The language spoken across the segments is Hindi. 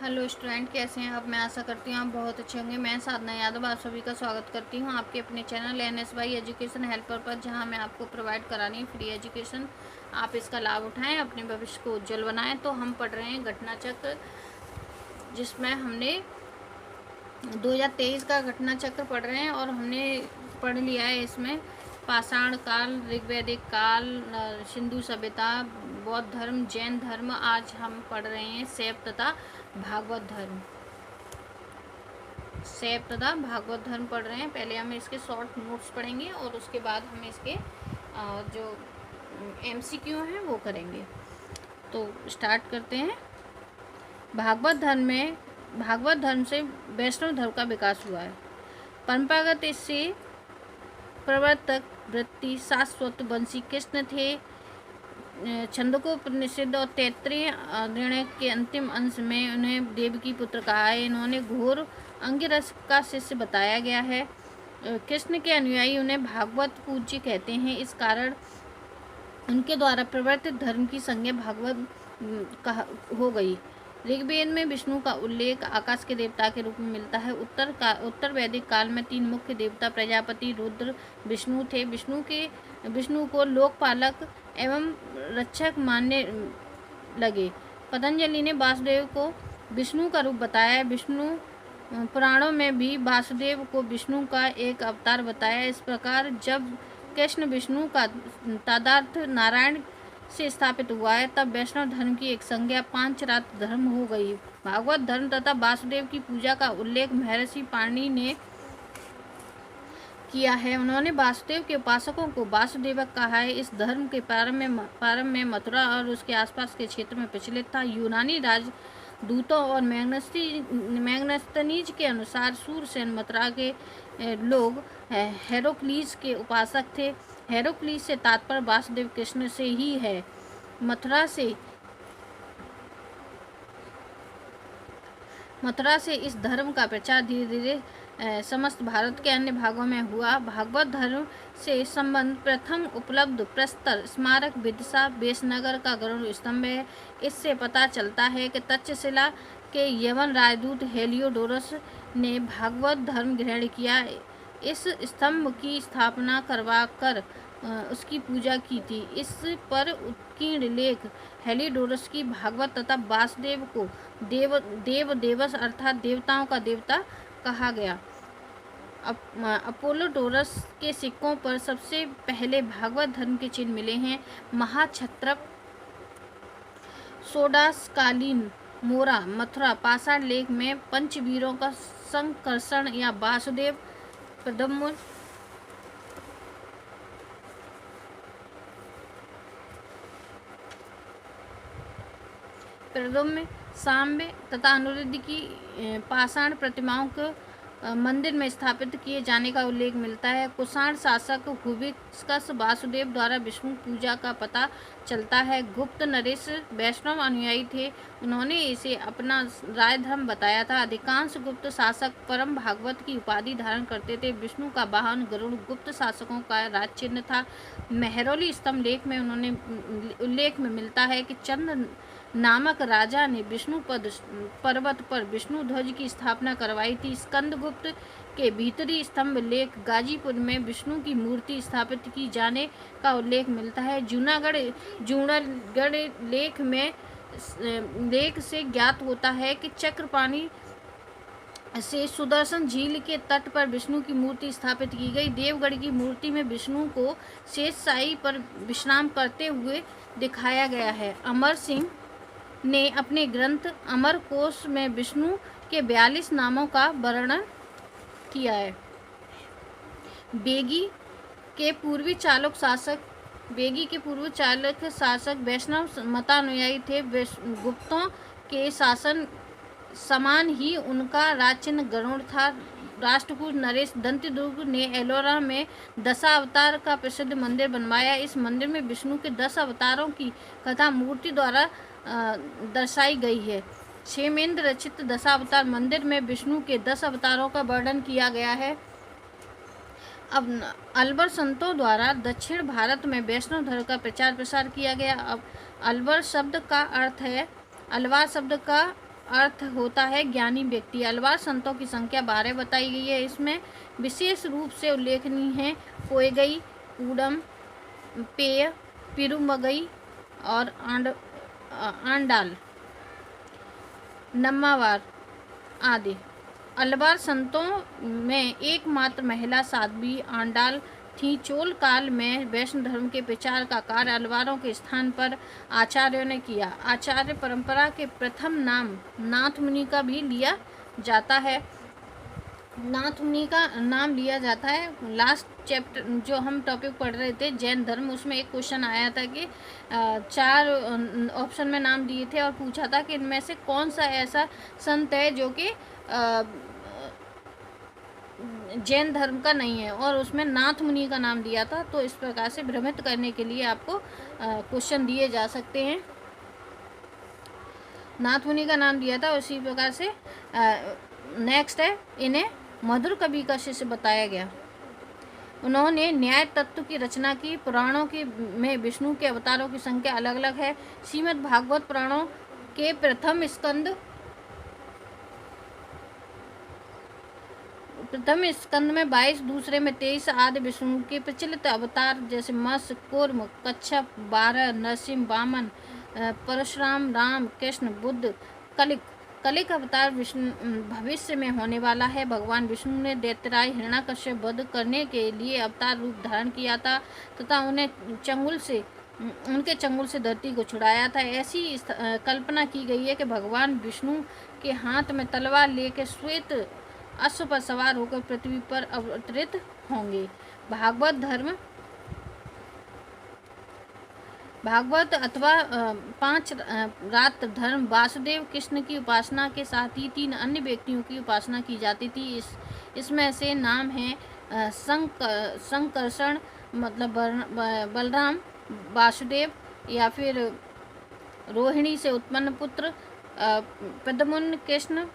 हेलो स्टूडेंट, कैसे हैं आप। मैं आशा करती हूँ आप बहुत अच्छे होंगे। मैं साधना यादव आप सभी का स्वागत करती हूँ आपके अपने चैनल NSY एजुकेशन हेल्पर पर, जहाँ मैं आपको प्रोवाइड करानी फ्री एजुकेशन। आप इसका लाभ उठाएं, अपने भविष्य को उज्जवल बनाएं। तो हम पढ़ रहे हैं घटना चक्र, जिसमें हमने 2023 का घटना चक्र पढ़ रहे हैं और हमने पढ़ लिया है इसमें पाषाण काल, ऋग्वैदिक काल, सिंधु सभ्यता, बौद्ध धर्म, जैन धर्म। आज हम पढ़ रहे हैं शैव तथा भागवत धर्म। शैव तथा भागवत धर्म पढ़ रहे हैं। पहले हम इसके शॉर्ट नोट्स पढ़ेंगे और उसके बाद हम इसके जो MCQ हैं वो करेंगे। तो स्टार्ट करते हैं। भागवत धर्म से वैष्णव धर्म का विकास हुआ है। परंपरागत इससे प्रवर्तक वृत्ति शाश्वत वंशी कृष्ण थे। छंदोपनिषद और तैत्तरीय निर्णय के अंतिम अंश में उन्हें देवकी पुत्र कहा है। इन्होंने घोर अंगिरस का शिष्य बताया गया है। कृष्ण के अनुयायी उन्हें भागवत पूज्य कहते हैं। इस कारण उनके द्वारा प्रवर्तित धर्म की संज्ञा भागवत हो गई। ऋग्वेद में विष्णु का उल्लेख आकाश के देवता के रूप में मिलता है। उत्तर वैदिक काल में 3 मुख्य देवता प्रजापति, रुद्र, विष्णु थे। विष्णु को लोकपालक एवं रक्षक मानने लगे। पतंजलि ने वासुदेव को विष्णु का रूप बताया। विष्णु पुराणों में भी वासुदेव को विष्णु का एक अवतार बताया। इस प्रकार जब कृष्ण विष्णु का तादार्थ नारायण से स्थापित हुआ है, तब वैष्णव धर्म की एक संज्ञा पांचरात्र धर्म हो गई। भागवत धर्म तथा वासुदेव की पूजा का उल्लेख महर्षि पाणिनि ने किया है। उन्होंने वासुदेव के उपासकों को वासुदेवक कहा है। इस धर्म के प्रारंभ में मथुरा और उसके आसपास के क्षेत्र में प्रचलित था। यूनानी राजदूतों और मैग्नस्तनीज के अनुसार सूरसेन मथुरा के लोग हेरोक्लीस के उपासक थे। हेरोक्लीस से तात्पर्य वासुदेव कृष्ण से ही है। मथुरा से इस धर्म का प्रचार धीरे धीरे समस्त भारत के अन्य भागों में हुआ। भागवत धर्म से संबंध प्रथम उपलब्ध प्रस्तर स्मारक विदिशा बेसनगर का गरुड़ स्तंभ है। इससे पता चलता है कि तक्षशिला के यवन राजदूत हेलियोडोरस ने भागवत धर्म ग्रहण किया। इस स्तंभ की स्थापना करवाकर उसकी पूजा की थी। इस पर उत्कीर्ण लेख हेलियोडोरस की भागवत तथा वासुदेव को देवदेवस अर्थात देवताओं का देवता कहा गया। अपोलोडोरस के सिक्कों पर सबसे पहले भागवत धर्म के चिन्ह मिले हैं। महाक्षत्रप सोडासकालीन मोरा मथुरा पाषाण लेख में पंचवीरों का संकर्षण या वासुदेव प्रद्युम्न सांबे तथा अनुरुद्ध की पाषाण प्रतिमाओं को मंदिर में स्थापित किए जाने का उल्लेख मिलता है। कुषाण शासक हुविक्स्कस वासुदेव द्वारा विष्णु पूजा का पता चलता है। गुप्त नरेश वैष्णव अनुयायी थे। उन्होंने इसे अपना राय धर्म बताया था। अधिकांश गुप्त शासक परम भागवत की उपाधि धारण करते थे। विष्णु का वाहन गरुड़ गुप्त शासकों का राज चिन्ह था। मेहरौली स्तंभ लेख में उल्लेख में मिलता है कि चंद नामक राजा ने विष्णु पर्वत पर विष्णु ध्वज की स्थापना करवाई थी। स्कंदगुप्त के भीतरी स्तंभ लेख गाजीपुर में विष्णु की मूर्ति स्थापित की जाने का उल्लेख मिलता है। जूनागढ़ लेख से ज्ञात होता है कि चक्रपाणी से सुदर्शन झील के तट पर विष्णु की मूर्ति स्थापित की गई। देवगढ़ की मूर्ति में विष्णु को शेषशाही पर विश्राम करते हुए दिखाया गया है। अमर सिंह ने अपने ग्रंथ अमरकोश में विष्णु के 42 नामों का वर्णन किया है। बेगी के पूर्व चालक शासक वैष्णव मतानुयायी थे। गुप्तों के शासन समान ही उनका राजचिन्ह गरुड़ था। राष्ट्रकूट नरेश दंतदुर्ग ने एलोरा में दशावतार का प्रसिद्ध मंदिर बनवाया। इस मंदिर में विष्णु के 10 अवतारों की कथा मूर्ति द्वारा दर्शाई गई है। क्षेमेंद्र रचित दशावतार मंदिर में विष्णु के 10 अवतारों का वर्णन किया गया है। अब अलवर संतों द्वारा दक्षिण भारत में वैष्णव धर्म का प्रचार प्रसार किया गया। अब अलवर शब्द का अर्थ है, अलवार शब्द का अर्थ होता है ज्ञानी व्यक्ति। अलवार संतों की संख्या 12 बताई गई है। इसमें विशेष रूप से उल्लेखनीय है पोएगई, कूडम, पेय, पिरुमगई और आंडाल, नम्मावार आदि। अलवार संतों में एकमात्र महिला साध्वी आंडाल थी। चोल काल में वैष्णव धर्म के प्रचार का कार्य अलवारों के स्थान पर आचार्यों ने किया। आचार्य परंपरा के प्रथम नाम नाथ मुनि का भी लिया जाता है। नाथ मुनि का नाम लिया जाता है। लास्ट चैप्टर जो हम टॉपिक पढ़ रहे थे जैन धर्म, उसमें एक क्वेश्चन आया था कि 4 ऑप्शन में नाम दिए थे और पूछा था कि इनमें से कौन सा ऐसा संत है जो कि जैन धर्म का नहीं है, और उसमें नाथ मुनि का नाम दिया था। तो इस प्रकार से भ्रमित करने के लिए आपको क्वेश्चन दिए जा सकते हैं। नाथ मुनि का नाम दिया था। उसी प्रकार से नेक्स्ट है, इन्हें मधुर कवि का शिष्य बताया गया। उन्होंने न्याय तत्व की रचना की। पुराणों की में विष्णु के अवतारों की संख्या अलग अलग है। श्रीमद् भागवत पुराणों के प्रथम स्कंद में 22, दूसरे में 23 आदि विष्णु के प्रचलित अवतार जैसे मत्स्य, कूर्म, कच्छप, 12 नरसिंह, वामन, परशुराम, राम, कृष्ण, बुद्ध, कलिक अवतार विष्णु भविष्य में होने वाला है। भगवान विष्णु ने दैत्यराज हिरण्यकश्यप वध करने के लिए अवतार रूप धारण किया था तथा उनके चंगुल से धरती को छुड़ाया था। ऐसी कल्पना की गई है कि भगवान विष्णु के हाथ में तलवार लेकर श्वेत अश्व पर सवार होकर पृथ्वी पर अवतरित होंगे। भागवत अथवा 5 रात्र धर्म वासुदेव कृष्ण की उपासना के साथ ही 3 अन्य व्यक्तियों की उपासना की जाती थी। इसमें से नाम है संकर्षण मतलब बलराम, वासुदेव, या फिर रोहिणी से उत्पन्न पुत्र प्रद्युम्न कृष्ण,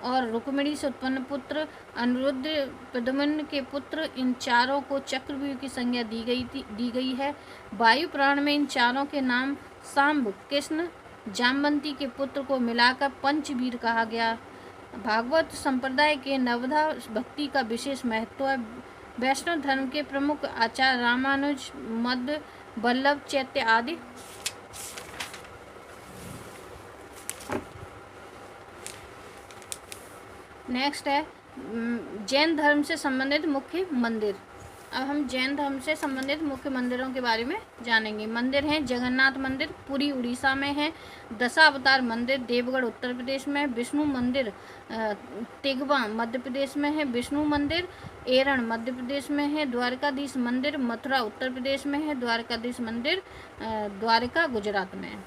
और रुक्मिणी से उत्पन्न पुत्र अनिरुद्ध प्रद्युम्न के पुत्र। इन चारों को चक्रव्यूह की संज्ञा दी गई है। वायु पुराण में इन चारों के नाम सांब, कृष्ण, जामवंती के पुत्र को मिलाकर पंचवीर कहा गया। भागवत संप्रदाय के नवधा भक्ति का विशेष महत्व है। वैष्णव धर्म के प्रमुख आचार्य रामानुज, मध्व, वल्लभ, चैत्य आदि नेक्स्ट है जैन धर्म से संबंधित मुख्य मंदिर। अब हम जैन धर्म से संबंधित मुख्य मंदिरों के बारे में जानेंगे। मंदिर हैं जगन्नाथ मंदिर पुरी उड़ीसा में है, दशावतार मंदिर देवगढ़ उत्तर प्रदेश में, विष्णु मंदिर तिगवा मध्य प्रदेश में है, विष्णु मंदिर एरण मध्य प्रदेश में है, द्वारकाधीश मंदिर मथुरा उत्तर प्रदेश में है, द्वारकाधीश मंदिर द्वारका गुजरात में है।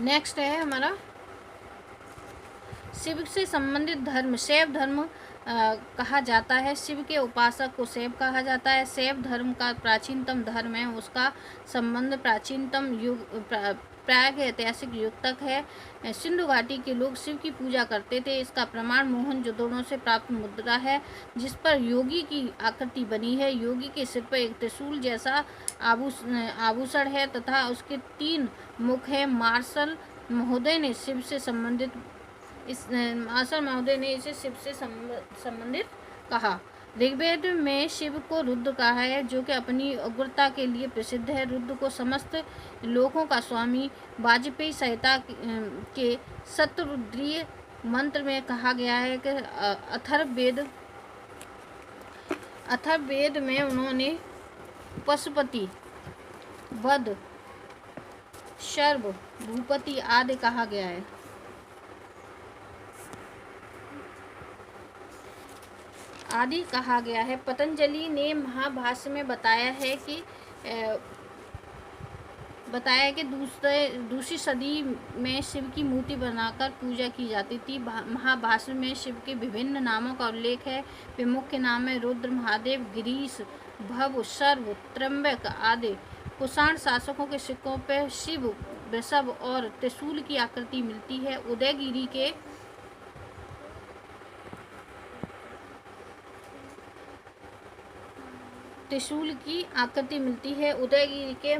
नेक्स्ट है हमारा शिव से संबंधित धर्म। शैव धर्म कहा जाता है। शिव के उपासक को शैव कहा जाता है। शैव धर्म का प्राचीनतम धर्म है, उसका संबंध प्राचीनतम युग प्राग ऐतिहासिक युग तक है। सिंधु घाटी के लोग शिव की पूजा करते थे। इसका प्रमाण मोहनजोदड़ो से प्राप्त मुद्रा है जिस पर योगी की आकृति बनी है। योगी के सिर पर एक त्रिशूल जैसा आभूषण है तथा उसके 3 मुख है। मार्शल महोदय ने शिव से संबंधित इसे शिव से संबंधित कहा। ऋग्वेद में शिव को रुद्र कहा है जो कि अपनी उग्रता के लिए प्रसिद्ध है। रुद्र को समस्त लोकों का स्वामी वाजपेयी संहिता के शतरुद्रीय मंत्र में कहा गया है कि अथर्ववेद में उन्होंने पशुपति, वध, शर्व, भूपति आदि कहा गया है। पतंजलि ने महाभाष्य में बताया कि दूसरी सदी में शिव की मूर्ति बनाकर पूजा की जाती थी। महाभाष्य में शिव के विभिन्न नामों का उल्लेख है। वे मुख्य नाम है रुद्र, महादेव, गिरीश, भव, सर्व, त्र्यंबक आदि। कुषाण शासकों के सिक्कों पर शिव, वृषभ और त्रिशूल की आकृति मिलती है। उदयगिरी के त्रिशूल की आकृति मिलती है। उदयगिरी के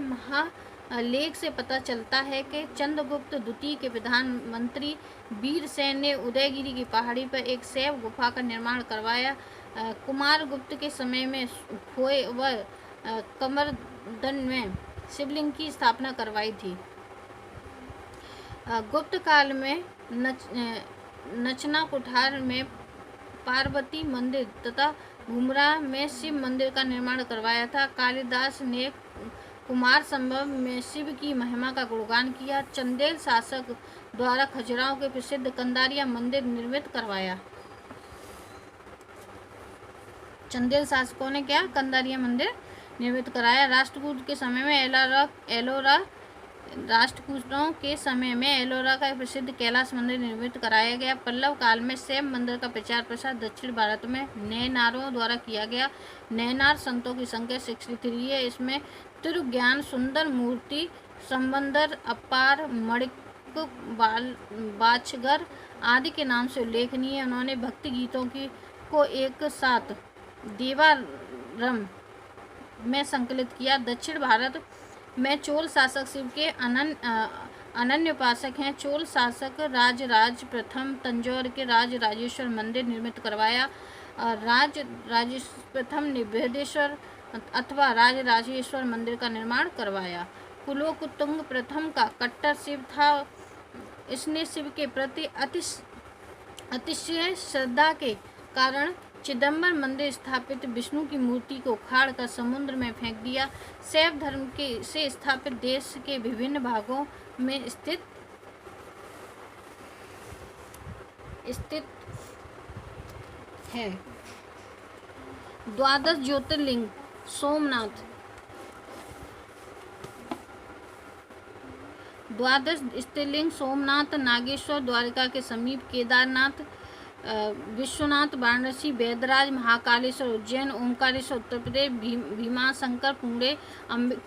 लेख से पता चलता है कि चंद्रगुप्त द्वितीय के प्रधानमंत्री वीरसेन ने उदयगिरी की पहाड़ी पर एक शैव गुफा का निर्माण करवाया। कुमारगुप्त के समय में खोए व कमरदन में शिवलिंग की स्थापना करवाई थी। गुप्त काल में नचना कुठार में पार्वती मंदिर तथा घुमरा में शिव मंदिर का निर्माण करवाया था। कालिदास ने कुमार संभव में शिव की महिमा का गुणगान किया। चंदेल शासक द्वारा खजुराहो के प्रसिद्ध कंदारिया मंदिर निर्मित करवाया। चंदेल शासकों ने क्या कंदारिया मंदिर निर्मित कराया। राष्ट्रकूट के समय में एलोरा राष्ट्रकूटों के समय में एलोरा का प्रसिद्ध कैलाश मंदिर निर्मित कराया गया। पल्लव काल में शैव मंदिर का प्रचार प्रसार दक्षिण भारत में नैनारों द्वारा किया गया। नैनार संतों की संख्या 63 है। इसमें त्रिज्ञान, सुंदर मूर्ति, संबंदर, अपार, मणिक, बाछगर आदि के नाम से उल्लेखनीय है। उन्होंने भक्ति गीतों को एक साथ देवारम में संकलित किया। दक्षिण भारत में चोल शासक शिव के अनन्य उपासक हैं। चोल शासक राजराज प्रथम तंजौर के राजराजेश्वर मंदिर निर्मित करवाया। राजराजेश्वर प्रथम ने बृहदेश्वर अथवा राजराजेश्वर मंदिर का निर्माण करवाया। कुलोकुतुंग प्रथम का कट्टर शिव था। इसने शिव के प्रति अतिशय श्रद्धा के कारण चिदंबर मंदिर स्थापित विष्णु की मूर्ति को उखाड़ कर समुद्र में फेंक दिया। शैव धर्म के से स्थापित देश के विभिन्न भागों में स्थित है। 12 ज्योतिर्लिंग सोमनाथ, 12 ज्योतिर्लिंग सोमनाथ, नागेश्वर द्वारिका के समीप, केदारनाथ, विश्वनाथ, वाराणसी, बैद्यराज, महाकालेश्वर उज्जैन, ओंकारेश्वर उत्तर प्रदेश, भीमाशंकर पुणे,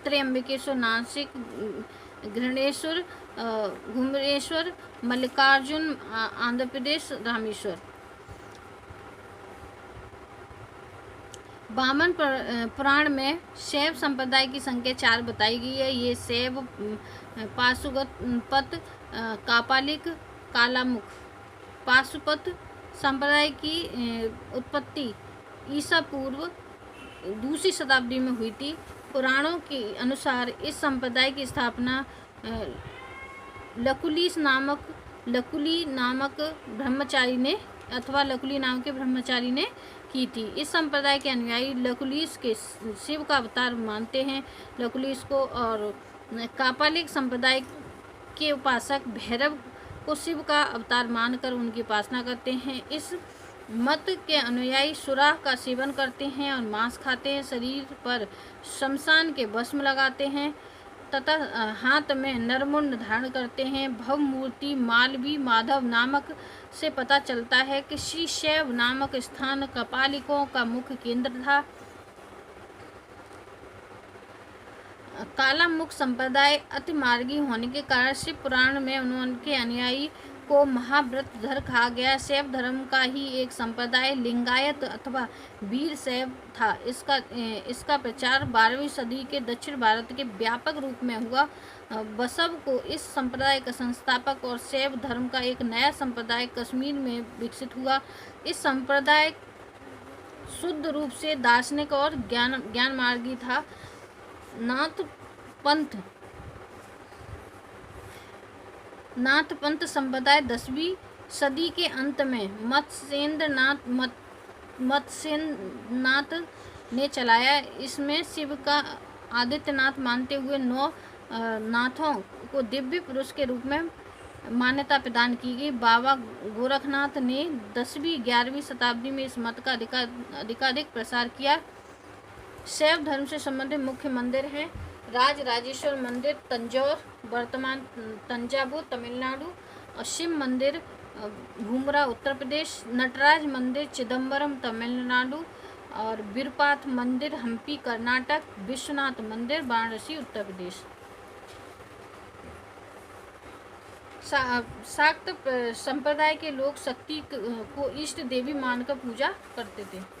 त्र्यंबकेश्वर नासिक, घृणेश्वर घुमरेश्वर, मल्लिकार्जुन आंध्र प्रदेश, रामेश्वर। वामन पुराण में शैव संप्रदाय की संख्या 4 बताई गई है। ये शैव, पाशुपत, कापालिक, कालामुख। पाशुपत संप्रदाय की उत्पत्ति ईसा पूर्व 2वीं शताब्दी में हुई थी। पुराणों के अनुसार इस संप्रदाय की स्थापना लकुली नामक ब्रह्मचारी ने की थी। इस संप्रदाय के अनुयायी लकुलीस के शिव का अवतार मानते हैं। लकुलीस को और कापालिक संप्रदाय के उपासक भैरव को शिव का अवतार मानकर उनकी उपासना करते हैं। इस मत के अनुयायी सुराह का सेवन करते हैं और मांस खाते हैं। शरीर पर शमशान के भस्म लगाते हैं तथा हाथ में नरमुंड धारण करते हैं। भव मूर्ति मालवी माधव नामक से पता चलता है कि श्री शैव नामक स्थान कपालिकों का मुख्य केंद्र था। कालामुख संप्रदाय अतिमार्गी होने के कारण शिव पुराण में उनके अनुयायी को महाव्रतधर कहा गया। शैव धर्म का ही एक संप्रदाय लिंगायत अथवा वीर शैव था। इसका प्रचार 12वीं सदी के दक्षिण भारत के व्यापक रूप में हुआ। बसव को इस संप्रदाय का संस्थापक और शैव धर्म का एक नया संप्रदाय कश्मीर में विकसित हुआ। इस संप्रदाय शुद्ध रूप से दार्शनिक और ज्ञान मार्गी था। नाथ पंथ संप्रदाय 10वीं सदी के अंत में मत्स्येंद्रनाथ ने चलाया। इसमें शिव का आदित्यनाथ मानते हुए 9 नाथों को दिव्य पुरुष के रूप में मान्यता प्रदान की गई। बाबा गोरखनाथ ने 10वीं-11वीं शताब्दी में इस मत का अधिकाधिक प्रसार किया। शैव धर्म से संबंधित मुख्य मंदिर हैं राजराजेश्वर मंदिर तंजौर वर्तमान तंजावुर तमिलनाडु, और शिव मंदिर घुमरा उत्तर प्रदेश, नटराज मंदिर चिदम्बरम तमिलनाडु और विरूपाक्ष मंदिर हम्पी कर्नाटक, विश्वनाथ मंदिर वाराणसी उत्तर प्रदेश। शाक्त संप्रदाय के लोग शक्ति को इष्ट देवी मानकर पूजा करते थे।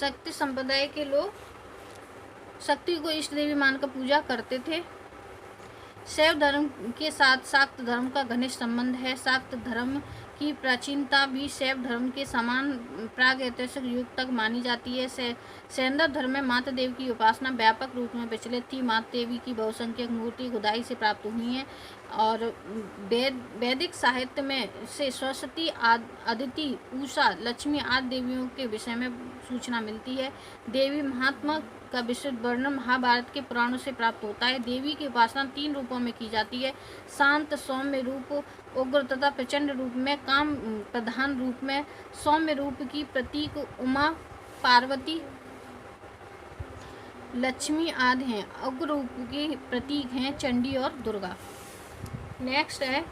शक्ति संप्रदाय के लोग शक्ति को इष्ट देवी मानकर पूजा करते थे। शैव धर्म के साथ शाक्त धर्म का घनिष्ठ संबंध है। शाक्त धर्म की प्राचीनता भी शैव धर्म के समान प्रागैतिहासिक युग तक मानी जाती है। सैंदव धर्म में माता देवी की उपासना व्यापक रूप में प्रचलित थी। माता देवी की बहुसंख्यक मूर्ति खुदाई से प्राप्त हुई हैं और वैदिक साहित्य में से सरस्वती, अदिति, उषा, लक्ष्मी आदि देवियों के विषय में सूचना मिलती है। देवी महात्मा का विस्तृत वर्णन महाभारत के पुराणों से प्राप्त होता है। देवी की उपासना 3 रूपों में की जाती है: शांत सौम्य रूप, उग्र तथा प्रचंड रूप में। काम प्रधान रूप में सौम्य रूप की प्रतीक उमा, पार्वती, लक्ष्मी आदि हैं। उग्र रूप की प्रतीक हैं चंडी और दुर्गा। नेक्स्ट है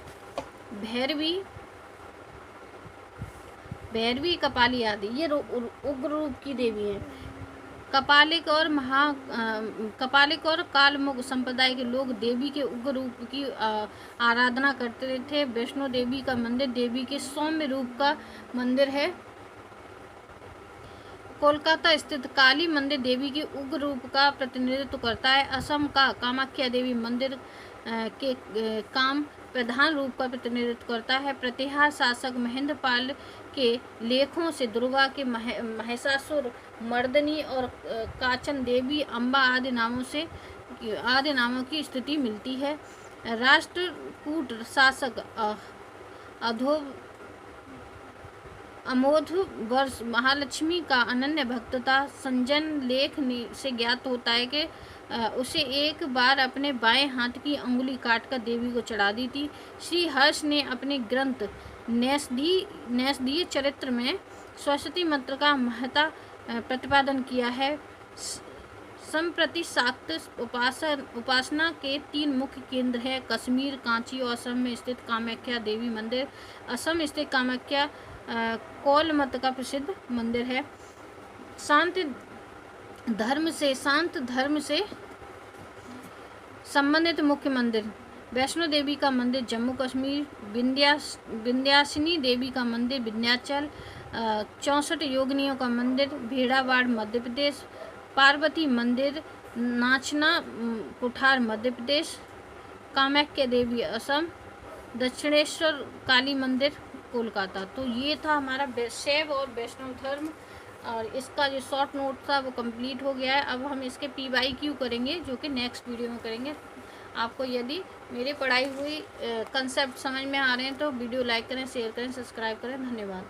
भैरवी, कपाली आदि, ये उग्र रूप की देवी हैं। कपालिक और कालमुख संप्रदाय के लोग देवी के उग्र रूप की आराधना करते थे। वैष्णो देवी का मंदिर देवी के सौम्य रूप का मंदिर है। कोलकाता स्थित काली मंदिर देवी के उग्र रूप का प्रतिनिधित्व करता है। असम का कामाख्या देवी मंदिर के काम प्रधान रूप का प्रतिनिधित्व करता है। प्रतिहार शासक महेंद्र पाल के लेखों से दुर्गा के महिषासुर मर्दनी और काचन देवी, अम्बा आदि नामों की स्थिति मिलती है। राष्ट्रकूट शासक अमोध वर्ष महालक्ष्मी का अनन्य भक्तता संजन लेख से ज्ञात होता है कि उसे एक बार अपने बाएं हाथ की अंगुली काटकर देवी को चढ़ा दी थी। श्री हर्ष ने अपने ग्रंथ न्यासदीय चरित्र में सरस्वती मंत्र का महत्ता प्रतिपादन किया है। संप्रति शाक्त उपासना के 3 मुख्य केंद्र हैं: कश्मीर, कांची और असम में स्थित कामाख्या देवी मंदिर। असम स्थित कामाख्या कौल मत का प्रसिद्ध मंदिर है। शांत धर्म से संबंधित मुख्य मंदिर: वैष्णो देवी का मंदिर जम्मू कश्मीर, विंध्यासिनी देवी का मंदिर विंध्याचल, 64 योगिनियों का मंदिर भेड़ावाड़ मध्य प्रदेश, पार्वती मंदिर नाचना कुठार मध्य प्रदेश, कामाख्या देवी असम, दक्षिणेश्वर काली मंदिर कोलकाता। तो ये था हमारा शैव और वैष्णव धर्म, और इसका जो शॉर्ट नोट था वो कंप्लीट हो गया है। अब हम इसके PYQ करेंगे, जो कि नेक्स्ट वीडियो में करेंगे। आपको यदि मेरी पढ़ाई हुई कंसेप्ट समझ में आ रहे हैं तो वीडियो लाइक करें, शेयर करें, सब्सक्राइब करें। धन्यवाद।